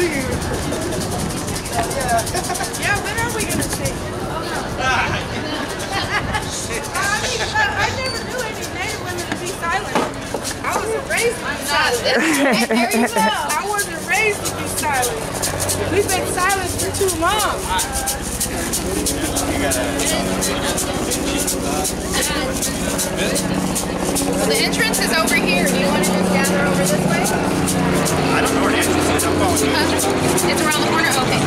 Yeah, when are we gonna sing? I never knew any Native women to be silent. I wasn't raised to be silent. There you go. I wasn't raised to be silent. We've been silent for too long. The entrance is over here. Do you want to just gather over this way? I don't know where the entrance is. I'm going. It's around the corner? Okay.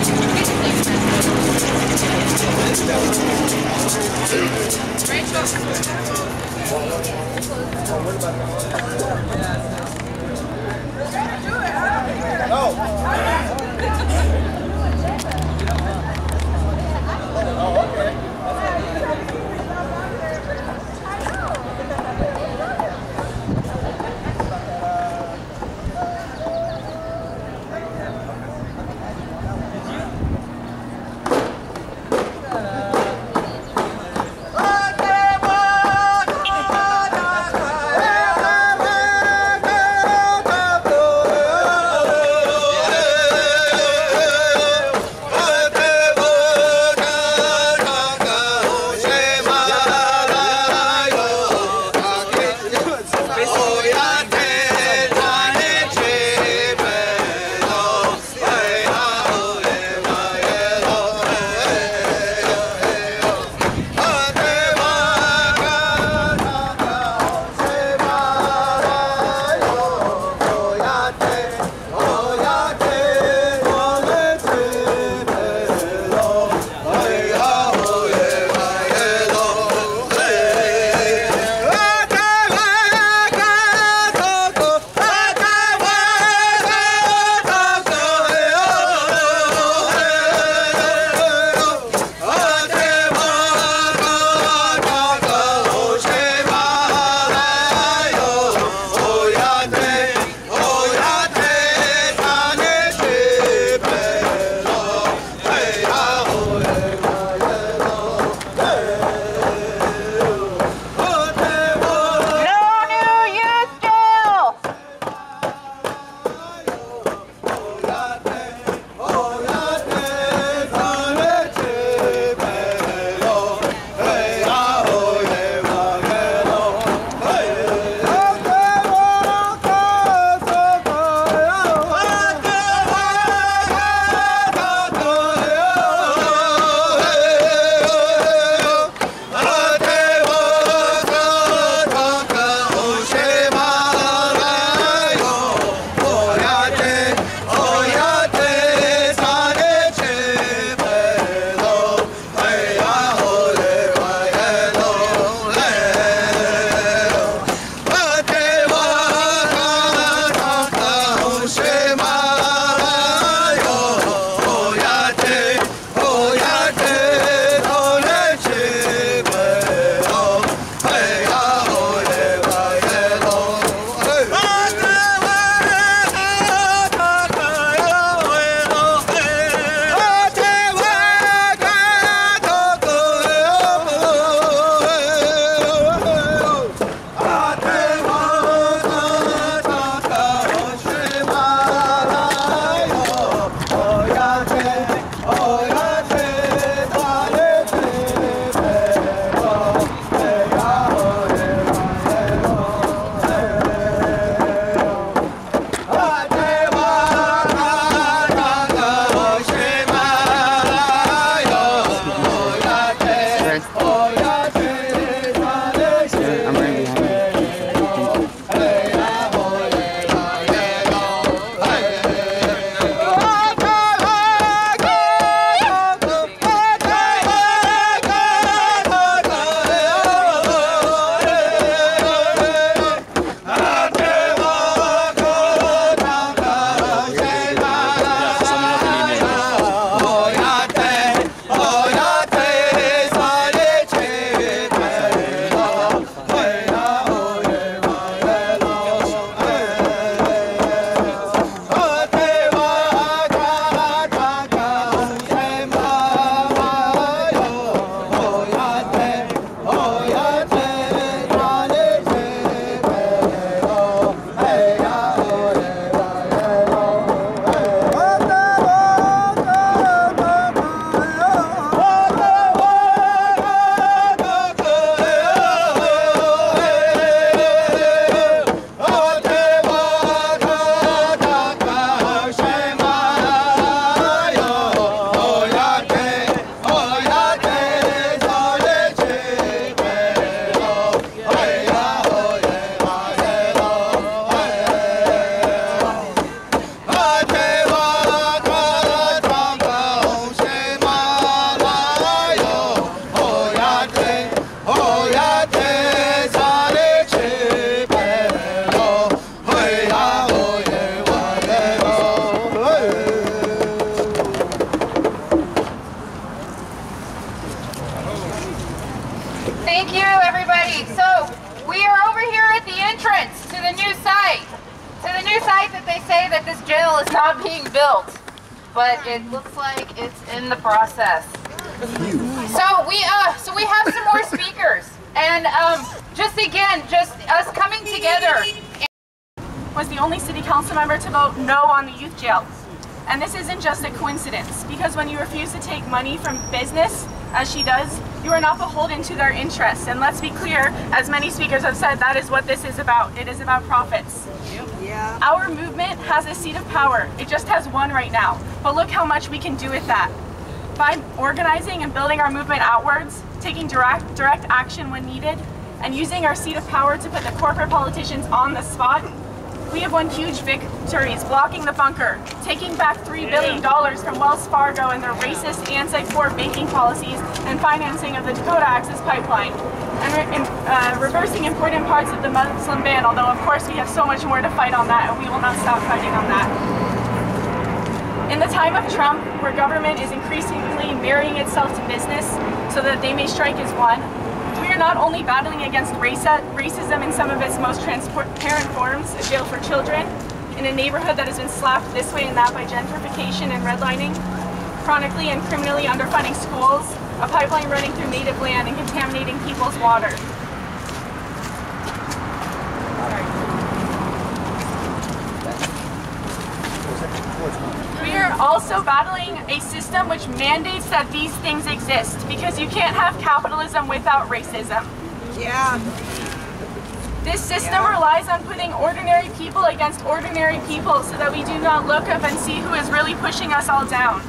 Rachel. jail is not being built, but it looks like it's in the process. So we have some more speakers, and just us coming together. Was the only city council member to vote no on the youth jail. And this isn't just a coincidence, because when you refuse to take money from business, as she does, you are not beholden to their interests. And let's be clear, as many speakers have said, that is what this is about. It is about profits. Yeah. Our movement has a seat of power. It just has one right now. But look how much we can do with that. By organizing and building our movement outwards, taking direct action when needed, and using our seat of power to put the corporate politicians on the spot, we have won huge victories, blocking the bunker, taking back $3 billion from Wells Fargo and their racist anti-poor banking policies and financing of the Dakota Access Pipeline, and reversing important parts of the Muslim ban, although of course we have so much more to fight on that, and we will not stop fighting on that. In the time of Trump, where government is increasingly marrying itself to business so that they may strike as one, we are not only battling against racism in some of its most transparent forms, a jail for children, in a neighborhood that has been slapped this way and that by gentrification and redlining, chronically and criminally underfunding schools, a pipeline running through native land and contaminating people's water. We are also battling a system which mandates that these things exist, because you can't have capitalism without racism. Yeah. This system relies on putting ordinary people against ordinary people so that we do not look up and see who is really pushing us all down.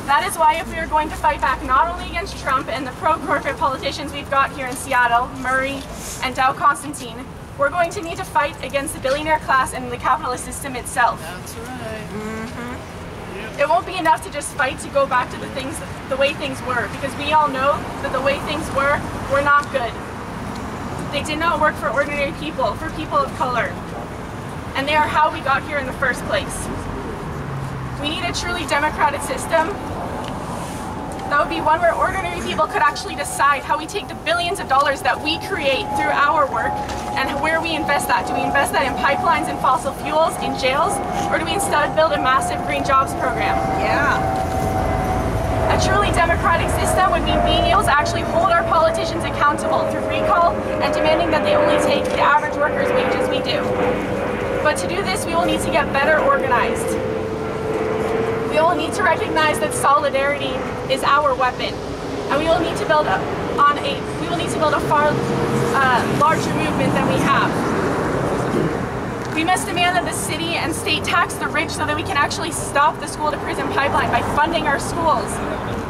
That is why if we are going to fight back not only against Trump and the pro-corporate politicians we've got here in Seattle, Murray and Dow Constantine, we're going to need to fight against the billionaire class and the capitalist system itself. That's right. It won't be enough to just fight to go back to the way things were, because we all know that the way things were not good. They did not work for ordinary people, for people of color. And they are how we got here in the first place. We need a truly democratic system. That would be one where ordinary people could actually decide how we take the billions of dollars that we create through our work and where we invest that. Do we invest that in pipelines and fossil fuels, in jails, or do we instead build a massive green jobs program? Yeah. A truly democratic system would mean being able to actually hold our politicians accountable through recall and demanding that they only take the average worker's wages we do. But to do this, we will need to get better organized. We will need to recognize that solidarity is our weapon, and we will need to build a far larger movement than we have. We must demand that the city and state tax the rich so that we can actually stop the school-to-prison pipeline by funding our schools,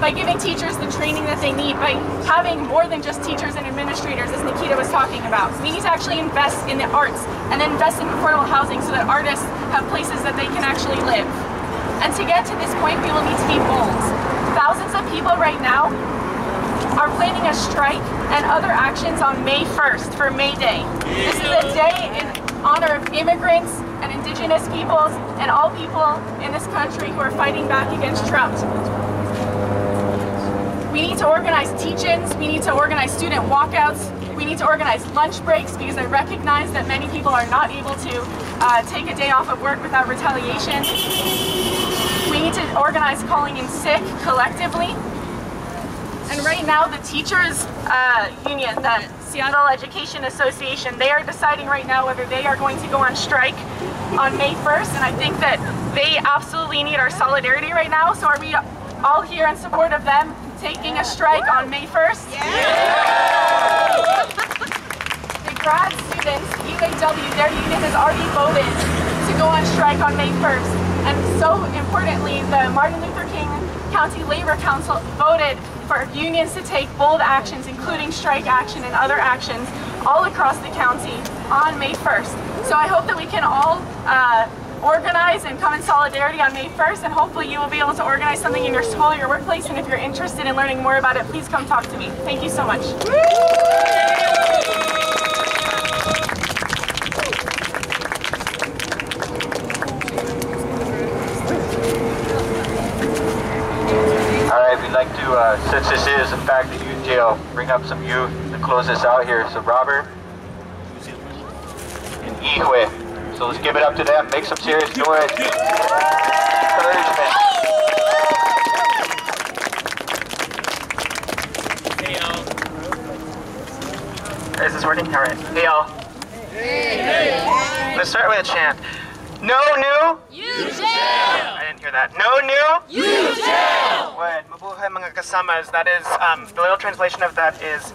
by giving teachers the training that they need, by having more than just teachers and administrators, as Nikita was talking about. We need to actually invest in the arts and then invest in affordable housing so that artists have places that they can actually live. And to get to this point, we will need to be bold. Thousands of people right now are planning a strike and other actions on May 1st for May Day. This is a day in honor of immigrants and indigenous peoples and all people in this country who are fighting back against Trump. We need to organize teach-ins, we need to organize student walkouts, we need to organize lunch breaks, because I recognize that many people are not able to take a day off of work without retaliation. We need to organize calling in sick collectively. And right now the teachers union, the Seattle Education Association, they are deciding right now whether they are going to go on strike on May 1st, and I think that they absolutely need our solidarity right now. So are we all here in support of them taking a strike on May 1st? Yeah. The grad students, UAW, their union has already voted to go on strike on May 1st. And so importantly, the Martin Luther King County Labor Council voted for unions to take bold actions, including strike action and other actions all across the county on May 1st. So I hope that we can all organize and come in solidarity on May 1st, and hopefully you will be able to organize something in your school or your workplace, and if you're interested in learning more about it, please come talk to me. Thank you so much. Alright, we'd like to, since this is in fact the youth jail, bring up some youth to close this out here. So Robert and Ihue. So let's give it up to them. Make some serious noise. Encouragement. Hey y'all. Is this working? All right. Hey y'all. Let's start with a chant. No new. You shall. I didn't hear that. No new. You shall. Word. Mabuhay mga kasamas. That is the literal translation of that is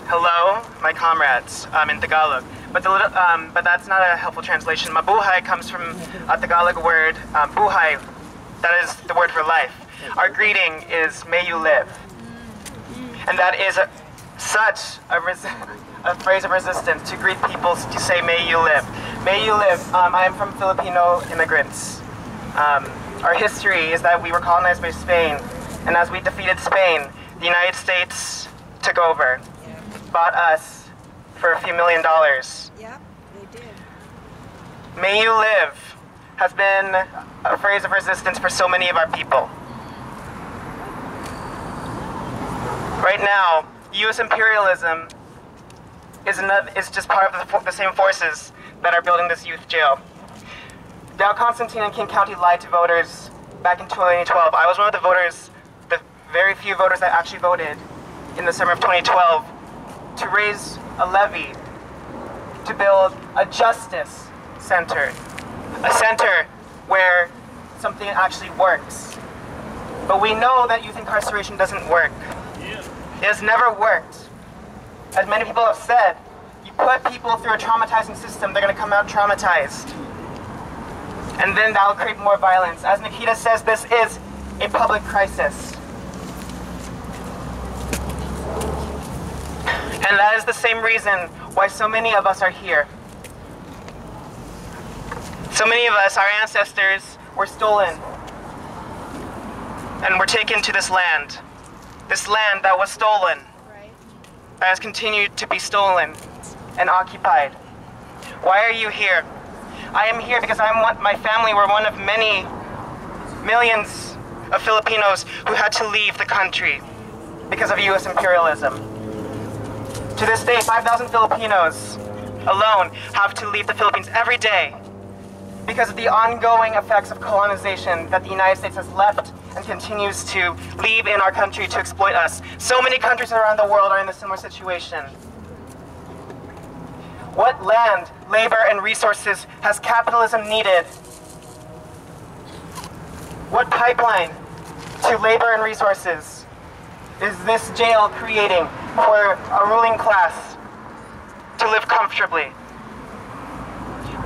hello, my comrades in Tagalog. But but that's not a helpful translation. Mabuhay comes from a Tagalog word buhay. That is the word for life. Our greeting is may you live, and that is such a phrase of resistance to greet people to say may you live. May you live. I am from Filipino immigrants. Our history is that we were colonized by Spain, and as we defeated Spain, the United States took over, bought us for a few $1 million. Yeah, they did. May you live has been a phrase of resistance for so many of our people. Right now, U.S. imperialism is just part of the same forces that are building this youth jail. Dow Constantine and King County lied to voters back in 2012. I was one of the voters, the very few voters that actually voted in the summer of 2012 to raise a levy to build a justice center. A center where something actually works. But we know that youth incarceration doesn't work. It has never worked. As many people have said, you put people through a traumatizing system, they're going to come out traumatized. And then that'll create more violence. As Nikita says, this is a public crisis. And that is the same reason why so many of us are here. So many of us, our ancestors, were stolen and were taken to this land that was stolen, that has continued to be stolen and occupied. Why are you here? I am here because my family were one of many millions of Filipinos who had to leave the country because of U.S. imperialism. To this day, 5,000 Filipinos alone have to leave the Philippines every day because of the ongoing effects of colonization that the United States has left and continues to leave in our country to exploit us. So many countries around the world are in a similar situation. What land, labor, and resources has capitalism needed? What pipeline to labor and resources is this jail creating for a ruling class to live comfortably?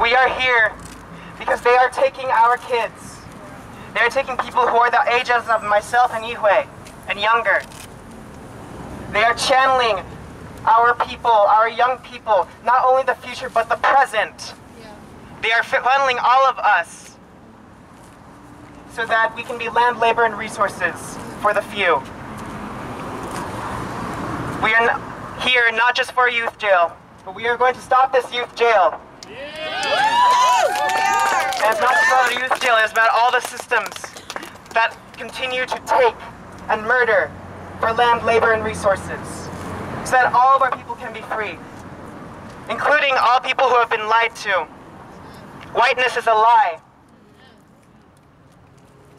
We are here because they are taking our kids. They are taking people who are the ages of myself and Ihue and younger. They are channeling our people, our young people, not only the future but the present. They are funneling all of us so that we can be land, labor, and resources for the few. We are here not just for a youth jail, but we are going to stop this youth jail. And it's not just about a youth jail, it's about all the systems that continue to take and murder for land, labor, and resources, so that all of our people can be free, including all people who have been lied to. Whiteness is a lie.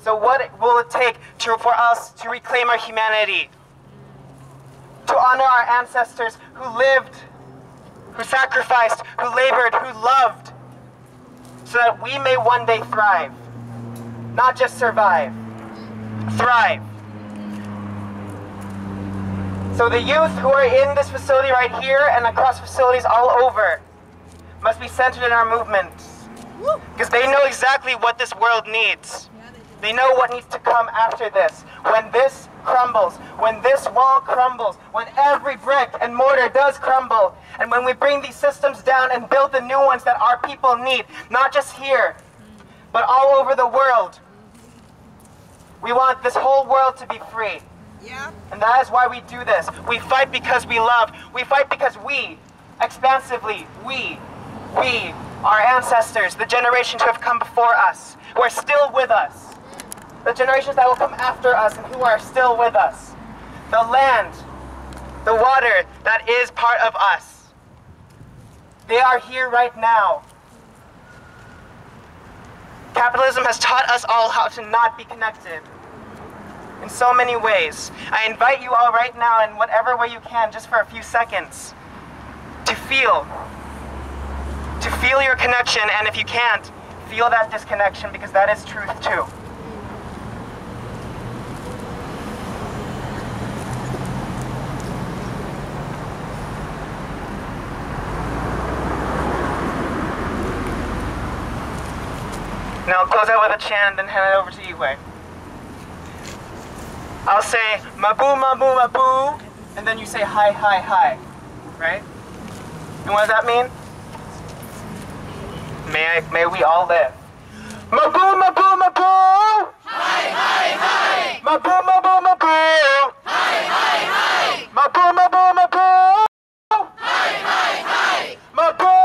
So what will it take for us to reclaim our humanity, to honor our ancestors who lived, who sacrificed, who labored, who loved, so that we may one day thrive, not just survive, thrive. So the youth who are in this facility right here and across facilities all over must be centered in our movement, because they know exactly what this world needs. They know what needs to come after this. When this crumbles, when this wall crumbles, when every brick and mortar does crumble, and when we bring these systems down and build the new ones that our people need, not just here, but all over the world. We want this whole world to be free. Yeah. And that is why we do this. We fight because we love. We fight because we, expansively, we, our ancestors, the generations who have come before us, who are still with us, the generations that will come after us and who are still with us, the land, the water that is part of us. They are here right now. Capitalism has taught us all how to not be connected in so many ways. I invite you all right now, in whatever way you can, just for a few seconds, to feel your connection, and if you can't, feel that disconnection, because that is truth too. Now I'll close out with a chant and then hand it over to you, Wei. I'll say mabu mabu mabu, and then you say hi hi hi, right? And what does that mean? May we all live. Mabu mabu mabu! Hi hi hi! Mabu mabu mabu! Hi hi hi! Mabu mabu mabu! Hi hi hi! Mabu!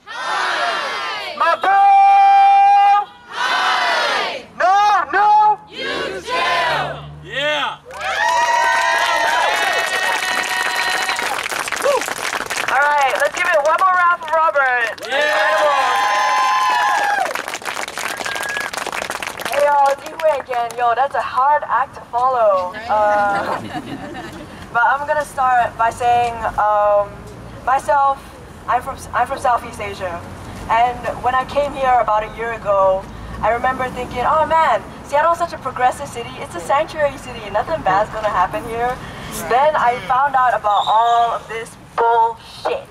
Hi! Mabu! Hi! No, no! You too! Yeah! Alright, let's give it one more round for Robert. Yeah! Hey y'all, it's Ihui again. Yo, that's a hard act to follow. But I'm gonna start by saying, myself, I'm from Southeast Asia. And when I came here about a year ago, I remember thinking, oh man, Seattle's such a progressive city. It's a sanctuary city. Nothing bad's gonna happen here. Then I found out about all of this bullshit.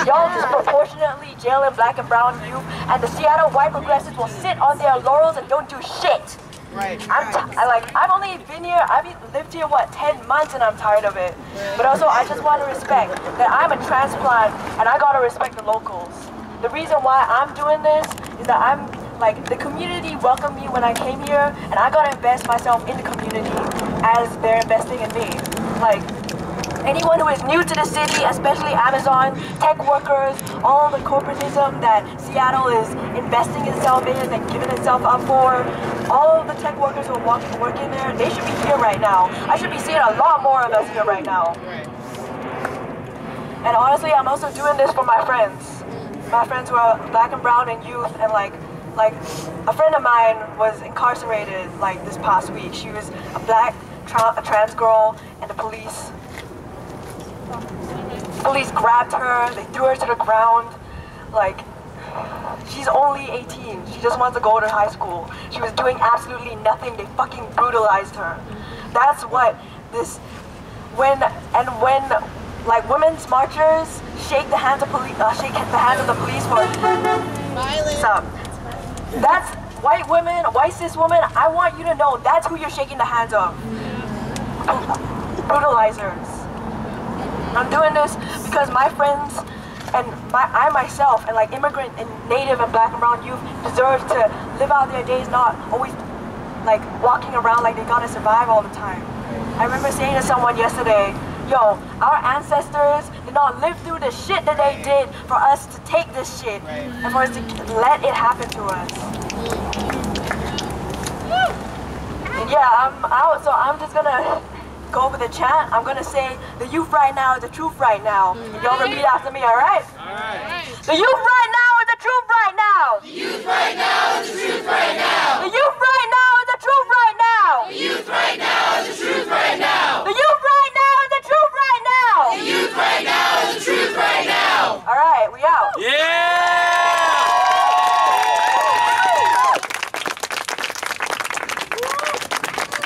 Y'all disproportionately jailing black and brown youth, and the Seattle white progressives will sit on their laurels and don't do shit. Right. I've only been here, I've lived here, what, 10 months, and I'm tired of it. But also, I just want to respect that I'm a transplant, and I gotta respect the locals. The reason why I'm doing this is that the community welcomed me when I came here, and I gotta invest myself in the community as they're investing in me. Anyone who is new to the city, especially Amazon, tech workers, all the corporatism that Seattle is investing itself in and giving itself up for, all of the tech workers who are working there, they should be here right now. I should be seeing a lot more of us here right now. And honestly, I'm also doing this for my friends. My friends who are black and brown and youth, and like a friend of mine was incarcerated this past week. She was a trans girl, and the police grabbed her, they threw her to the ground. She's only 18, she just wants to go to high school. She was doing absolutely nothing, they fucking brutalized her. That's what when women's marchers shake the hands of the police for violence. That's white women, white cis women, I want you to know that's who you're shaking the hands of. Brutalizers. I'm doing this because my friends and I myself and immigrant and native and black and brown youth deserve to live out their days, not always walking around like they gotta survive all the time. I remember saying to someone yesterday, yo, our ancestors did not live through the shit that they did for us to take this shit and for us to let it happen to us. And yeah, I'm out, so I'm just gonna go over the chant. I'm gonna say, the youth right now is the truth right now. And y'all repeat after me, alright? Alright. The youth right now is the truth right now. The youth right now is the truth right now. The youth right now is the truth right now. The youth right now is the truth right now. The youth right now is the truth right now. The youth right now is the truth right now. Alright, we out. Yeah!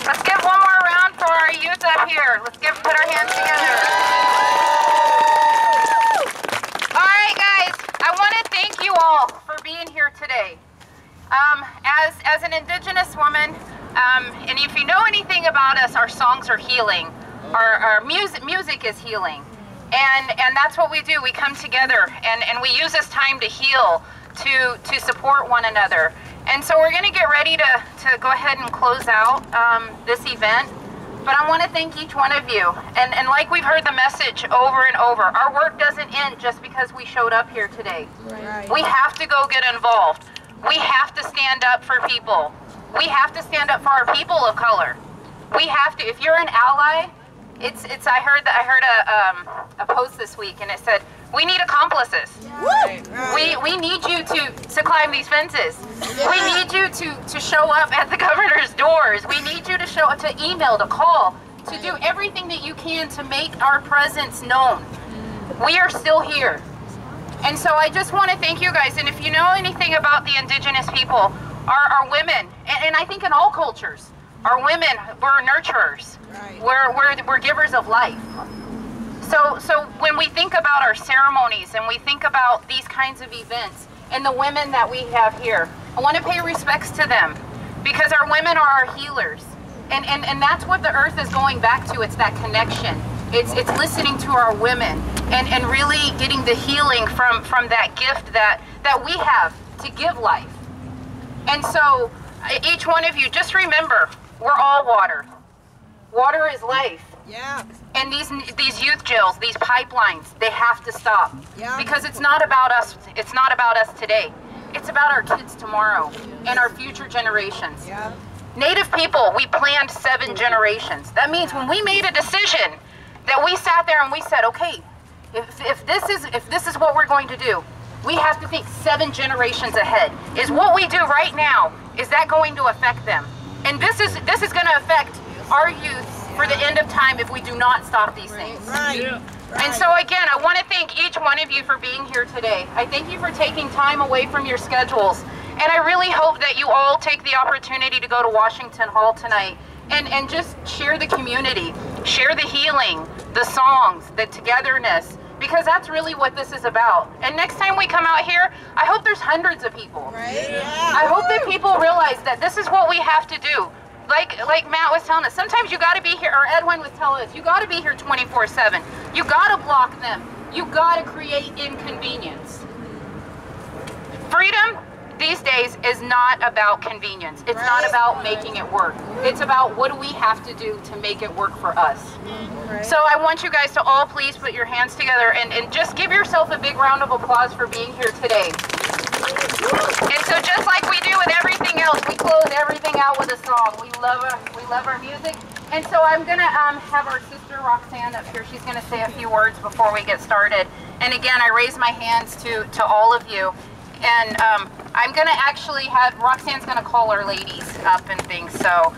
Let's give one more round for our youth up here. Let's put our hands together. All right, guys. I want to thank you all for being here today. As an Indigenous woman, and if you know anything about us, our songs are healing. Our music is healing, and that's what we do. We come together and we use this time to heal, to support one another. And so we're going to get ready to go ahead and close out this event. But I want to thank each one of you. And like we've heard the message over and over, our work doesn't end just because we showed up here today. Right. We have to go get involved. We have to stand up for people. We have to stand up for our people of color. We have to. If you're an ally, I heard a post this week, and it said, We need accomplices. We need you to climb these fences. We need you to show up at the governor's doors. We need you to email, to call, to do everything that you can to make our presence known. We are still here. And so I just want to thank you guys. And if you know anything about the indigenous people, our women, and I think in all cultures, our women, we're nurturers. We're givers of life. So when we think about our ceremonies and we think about these kinds of events and the women that we have here, I want to pay respects to them, because our women are our healers. And that's what the earth is going back to. It's that connection. It's listening to our women and really getting the healing from that gift that we have to give life. And so each one of you, just remember, we're all water. Water is life. Yeah. And these youth jails, these pipelines, they have to stop. Yeah. Because it's not about us. It's not about us today. It's about our kids tomorrow and our future generations. Yeah. Native people, we planned 7 generations. That means when we made a decision, that we sat there and we said, okay, if this is what we're going to do, we have to think 7 generations ahead. Is what we do right now, is that going to affect them? And this is going to affect our youth for the end of time if we do not stop these things. Right. Yeah. And so again, I want to thank each one of you for being here today. I thank you for taking time away from your schedules. And I really hope that you all take the opportunity to go to Washington Hall tonight and just share the community, share the healing, the songs, the togetherness, because that's really what this is about. And next time we come out here, I hope there's hundreds of people. Right? Yeah. I hope that people realize that this is what we have to do. Like Matt was telling us, sometimes you got to be here, or Edwin was telling us, you got to be here 24/7. You got to block them. You got to create inconvenience. Freedom these days is not about convenience. It's not about making it work. It's about what do we have to do to make it work for us. So I want you guys to all please put your hands together and just give yourself a big round of applause for being here today. And so just like we do with everything else, we close everything out with a song. We love our music. And so I'm going to have our sister Roxanne up here. She's going to say a few words before we get started. And again, I raise my hands to all of you. And I'm going to actually have, Roxanne's going to call our ladies up and things. So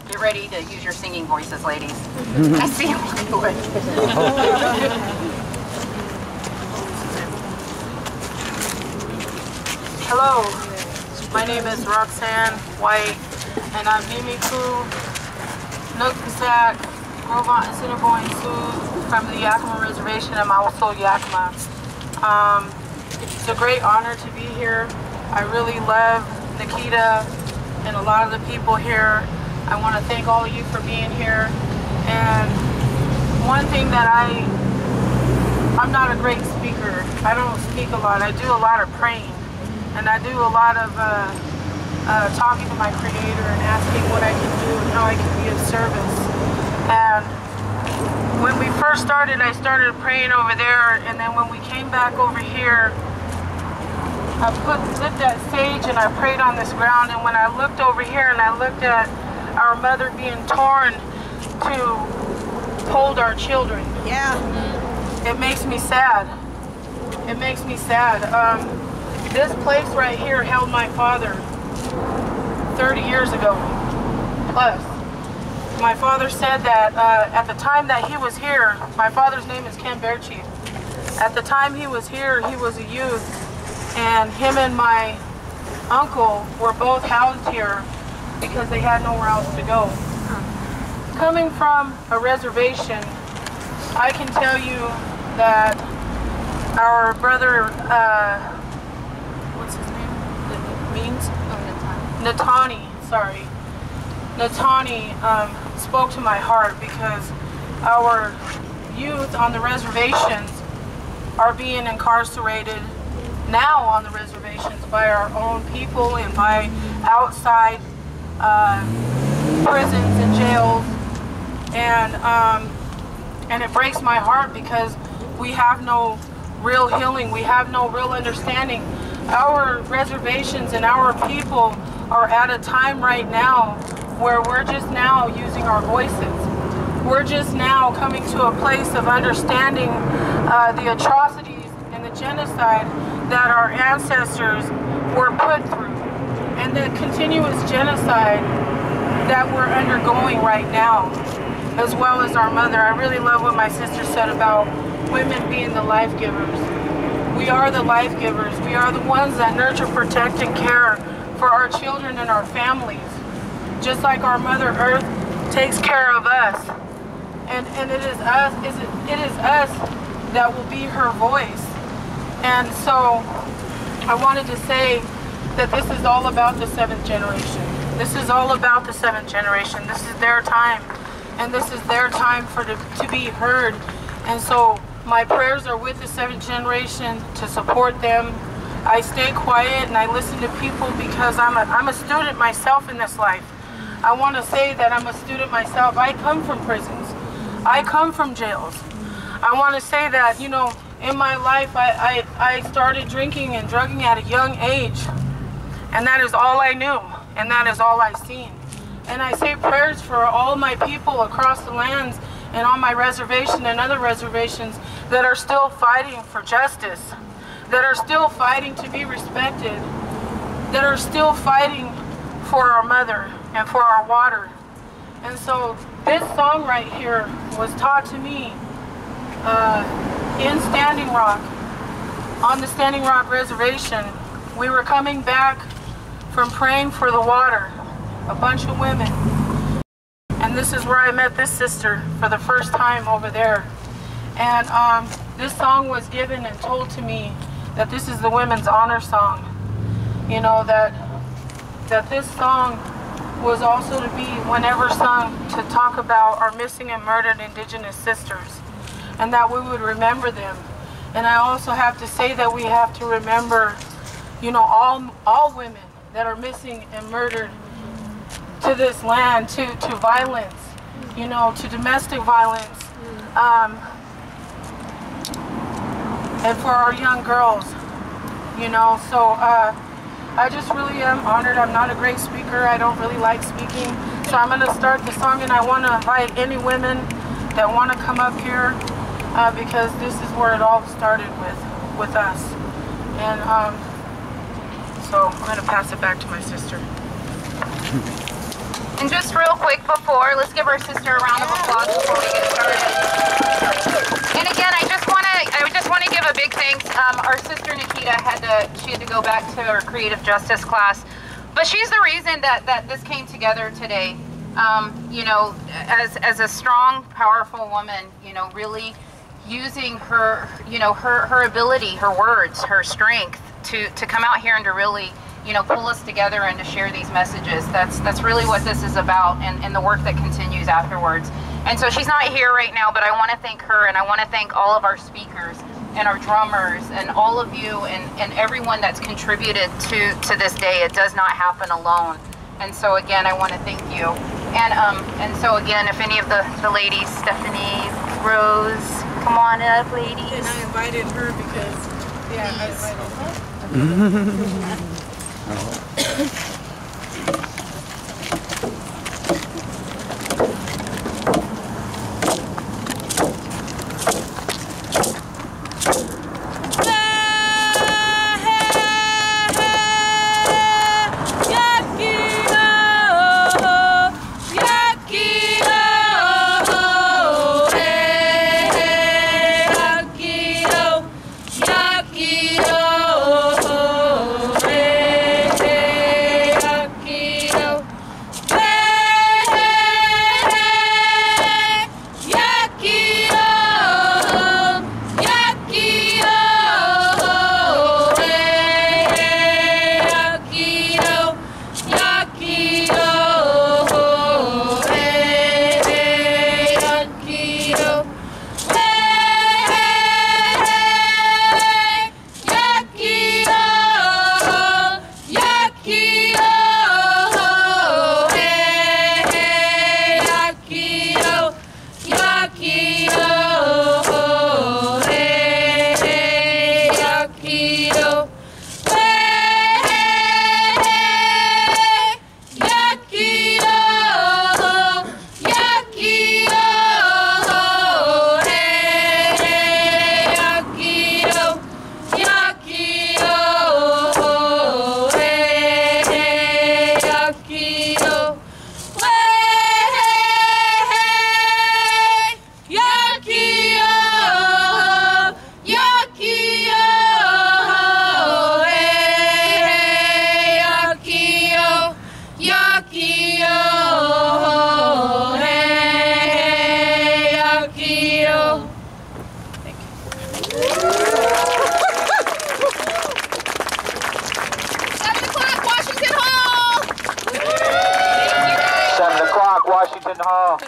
get ready to use your singing voices, ladies. I see you do it. Hello, my name is Roxanne White, and I'm Mimiku Nukpasak, Grovant and Assiniboine Sioux from the Yakima Reservation in Mawaso, Yakima. It's a great honor to be here. I really love Nikita and a lot of the people here. I want to thank all of you for being here. And one thing that I'm not a great speaker. I don't speak a lot. I do a lot of praying. And I do a lot of talking to my Creator and asking what I can do and how I can be of service. And when we first started, I started praying over there, and then when we came back over here, I lit that sage and I prayed on this ground. And when I looked over here and I looked at our mother being torn to hold our children, it makes me sad. It makes me sad. This place right here held my father 30 years ago, plus. My father said that at the time that he was here, my father's name is Ken Bearchief. At the time he was here, he was a youth, and him and my uncle were both housed here because they had nowhere else to go. Coming from a reservation, I can tell you that our brother, what's his name? Means? Natani, sorry. Natani spoke to my heart because our youth on the reservations are being incarcerated now on the reservations by our own people and by outside prisons and jails, and it breaks my heart because we have no real healing, we have no real understanding. Our reservations and our people are at a time right now where we're just now using our voices. We're just now coming to a place of understanding the atrocities and the genocide that our ancestors were put through, and the continuous genocide that we're undergoing right now, as well as our mother. I really love what my sister said about women being the life givers. We are the life givers. We are the ones that nurture, protect, and care for our children and our families. Just like our Mother Earth takes care of us. And it is us that will be her voice. And so I wanted to say that this is all about the 7th generation. This is all about the 7th generation. This is their time. And this is their time to be heard. And so my prayers are with the 7th generation to support them. I stay quiet and I listen to people because I'm a student myself in this life. I want to say that I'm a student myself. I come from prisons. I come from jails. I want to say that, you know, in my life I started drinking and drugging at a young age. And that is all I knew. And that is all I've seen. And I say prayers for all my people across the lands and on my reservation and other reservations that are still fighting for justice, that are still fighting to be respected, that are still fighting for our mother and for our water. And so this song right here was taught to me in Standing Rock, on the Standing Rock Reservation. We were coming back from praying for the water, a bunch of women. And this is where I met this sister for the first time over there. And this song was given and told to me that this is the Women's Honor Song. You know, that this song was also to be whenever sung to talk about our missing and murdered Indigenous sisters, and that we would remember them. And I also have to say that we have to remember, you know, all women that are missing and murdered to this land, to violence, you know, to domestic violence, and for our young girls, you know. So I just really am honored. I'm not a great speaker. I don't really like speaking. So I'm going to start the song, and I want to invite any women that want to come up here because this is where it all started with us. And so I'm going to pass it back to my sister. And just real quick before, let's give our sister a round of applause before we get started. And again, I just want to give a big thanks. Our sister Nikita had to go back to her creative justice class, but she's the reason that this came together today. You know, as a strong, powerful woman, you know, really using her, you know, her ability, her words, her strength to come out here and to really, you know, pull us together and to share these messages. That's really what this is about, and the work that continues afterwards. And so she's not here right now, but I want to thank her, and I want to thank all of our speakers and our drummers and all of you and everyone that's contributed to this day. It does not happen alone. And so again, I want to thank you. And so again, if any of the ladies, Stephanie, Rose, come on up, ladies. And I invited her because, yeah, I invited her. hey, Akio. Thank you. 7 o'clock, Washington Hall. Thank you guys. 7 o'clock, Washington Hall.